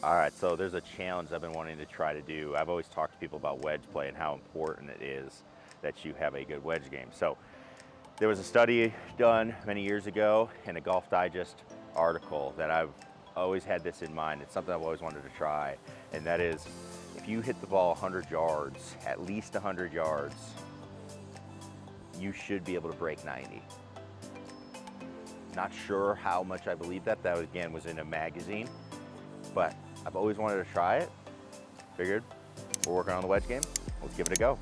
All right, so there's a challenge I've been wanting to try to do. I've always talked to people about wedge play and how important it is that you have a good wedge game. So there was a study done many years ago in a Golf Digest article that I've always had this in mind. It's something I've always wanted to try, and that is if you hit the ball 100 yards, at least 100 yards, you should be able to break 90. Not sure how much I believe that. That again was in a magazine, but I've always wanted to try it. Figured we're working on the wedge game. Let's give it a go.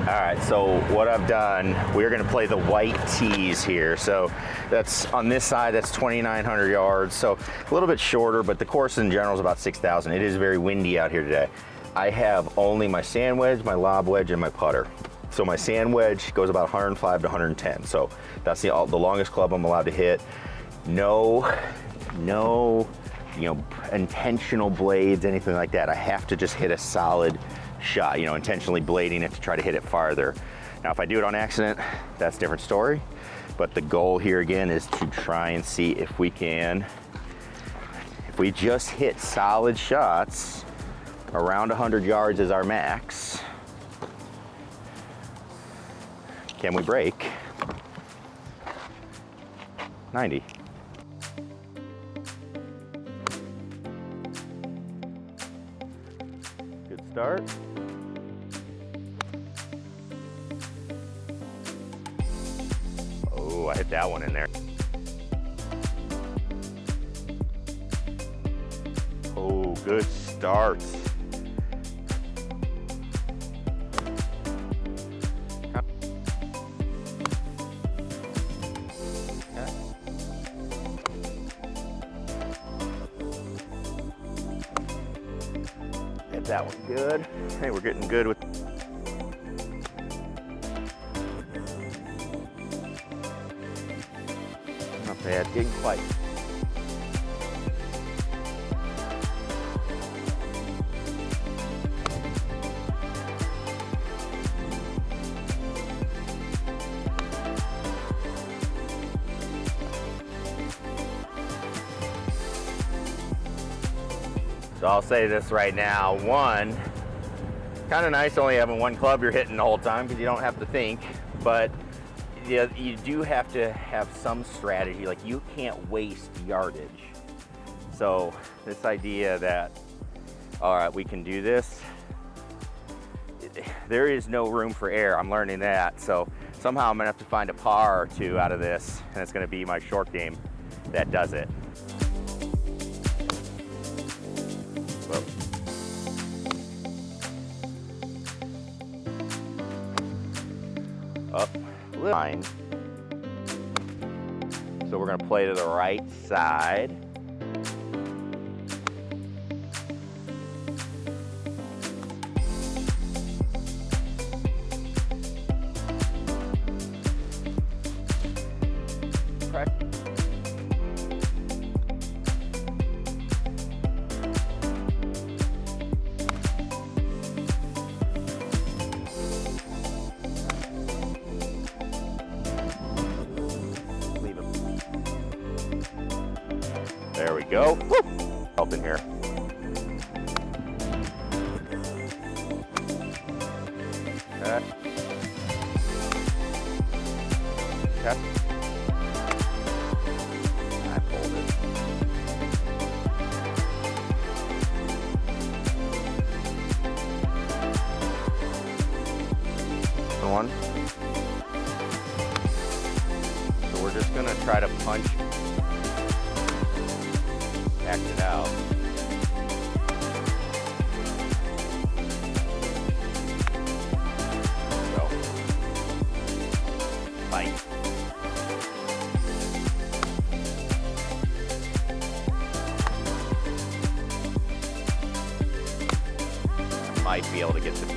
All right, so what I've done, we're gonna play the white tees here. So that's on this side, that's 2,900 yards. So a little bit shorter, but the course in general is about 6,000. It is very windy out here today. I have only my sand wedge, my lob wedge, and my putter. So my sand wedge goes about 105 to 110. So that's the longest club I'm allowed to hit. No, intentional blades, anything like that. I have to just hit a solid shot, intentionally blading it to try to hit it farther. Now, if I do it on accident, that's a different story. But the goal here again is to try and see if we just hit solid shots, around 100 yards is our max. Can we break 90? Good start. Oh, I hit that one in there. Oh, good start. Hit that one good. Hey, we're getting good with. Not bad, didn't quite. So I'll say this right now. One, kind of nice only having one club you're hitting the whole time because you don't have to think, but you do have to have some strategy. Like, you can't waste yardage. So this idea that, all right, we can do this, there is no room for error. I'm learning that. So somehow I'm gonna have to find a par or two out of this, and it's gonna be my short game that does it. Whoa. Up, line. So we're gonna play to the right side. There we go. Woo! Up in here. Okay. Okay. I pulled it. One. So we're just gonna try to punch. Act it out. Go. Bite. I might be able to get the.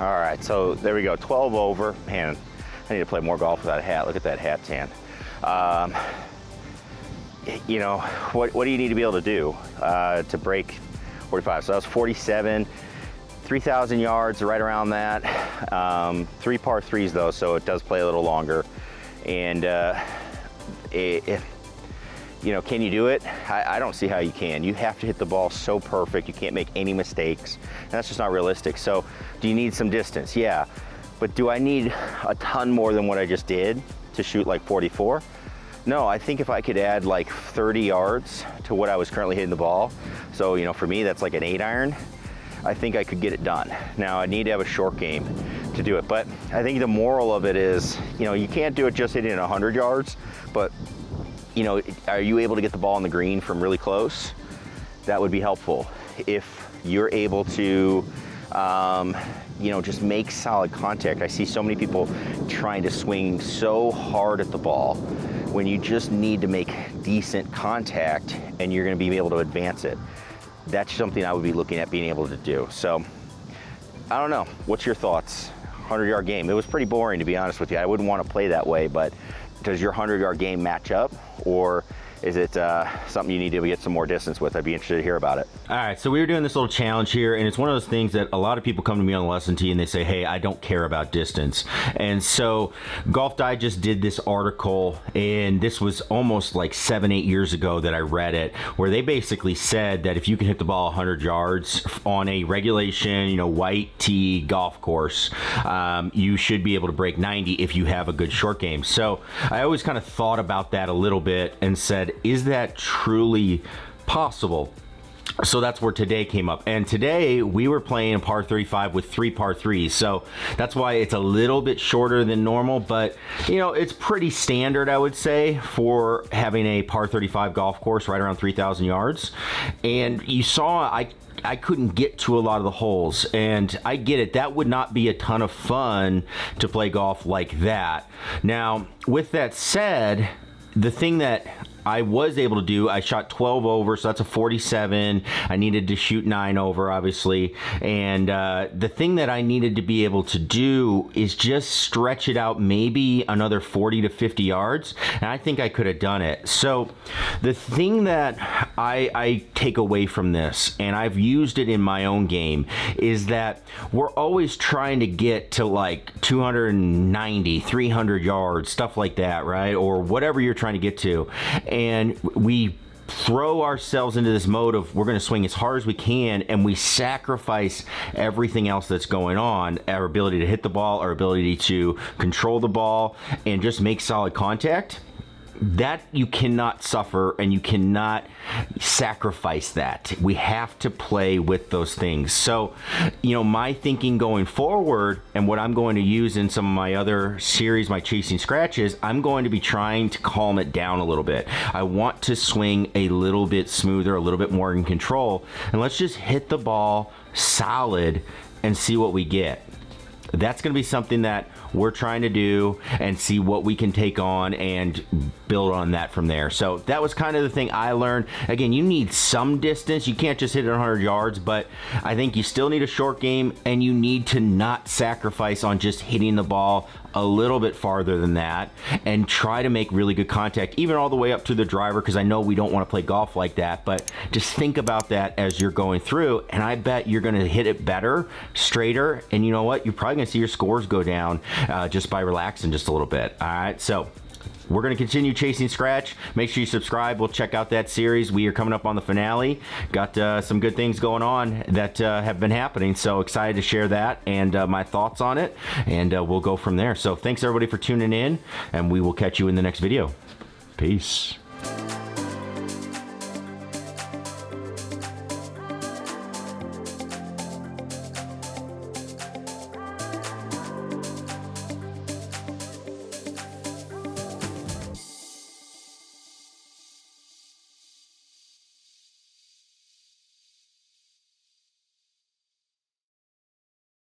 All right, so there we go, 12 over. Man, I need to play more golf without a hat. Look at that hat tan. You know, what do you need to be able to do to break 45? So that was 47, 3,000 yards, right around that. 3 par 3s though, so it does play a little longer. And you know, can you do it? I don't see how you can. You have to hit the ball so perfect. You can't make any mistakes, and that's just not realistic. So do you need some distance? Yeah, but do I need a ton more than what I just did to shoot like 44? No, I think if I could add like 30 yards to what I was currently hitting the ball, so you know, for me that's like an 8-iron, I think I could get it done. Now I need to have a short game to do it, but I think the moral of it is, you know, you can't do it just hitting 100 yards, but you know, are you able to get the ball on the green from really close? That would be helpful. If you're able to, you know, just make solid contact. I see so many people trying to swing so hard at the ball when you just need to make decent contact and you're gonna be able to advance it. That's something I would be looking at being able to do. So, I don't know, what's your thoughts? 100-yard game, it was pretty boring to be honest with you. I wouldn't want to play that way, but does your 100-yard game match up, or is it something you need to get some more distance with? I'd be interested to hear about it. All right, so we were doing this little challenge here, and it's one of those things that a lot of people come to me on the lesson tee and they say, hey, I don't care about distance. And so Golf Digest did this article, and this was almost like 7-8 years ago that I read it, where they basically said that if you can hit the ball 100 yards on a regulation, you know, white tee golf course, you should be able to break 90 if you have a good short game. So I always kind of thought about that a little bit and said, is that truly possible? So that's where today came up. And today we were playing a par 35 with 3 par 3s. So that's why it's a little bit shorter than normal, but you know, it's pretty standard, I would say, for having a par 35 golf course right around 3,000 yards. And you saw I couldn't get to a lot of the holes, and I get it. That would not be a ton of fun to play golf like that. Now, with that said, the thing that I was able to do, I shot 12 over, so that's a 47. I needed to shoot 9 over, obviously. And the thing that I needed to be able to do is just stretch it out maybe another 40 to 50 yards. And I think I could have done it. So the thing that I take away from this, and I've used it in my own game, is that we're always trying to get to like 290, 300 yards, stuff like that, right? Or whatever you're trying to get to. And we throw ourselves into this mode of we're going to swing as hard as we can, and we sacrifice everything else that's going on, our ability to hit the ball, our ability to control the ball, and just make solid contact. That you cannot suffer, and you cannot sacrifice that. We have to play with those things. So, you know, my thinking going forward, and what I'm going to use in some of my other series, my Chasing Scratches, I'm going to be trying to calm it down a little bit. I want to swing a little bit smoother, a little bit more in control, and let's just hit the ball solid and see what we get. That's going to be something that we're trying to do and see what we can take on and build on that from there. So that was kind of the thing I learned. Again, you need some distance. You can't just hit it 100 yards, but I think you still need a short game, and you need to not sacrifice on just hitting the ball a little bit farther than that, and try to make really good contact, even all the way up to the driver, because I know we don't want to play golf like that, but just think about that as you're going through, and I bet you're going to hit it better, straighter, and you know what? You're probably going to see your scores go down just by relaxing just a little bit. All right, so we're going to continue Chasing Scratch. Make sure you subscribe. We'll check out that series. We are coming up on the finale. Got some good things going on that have been happening. So excited to share that and my thoughts on it. And we'll go from there. So thanks everybody for tuning in, and we will catch you in the next video. Peace.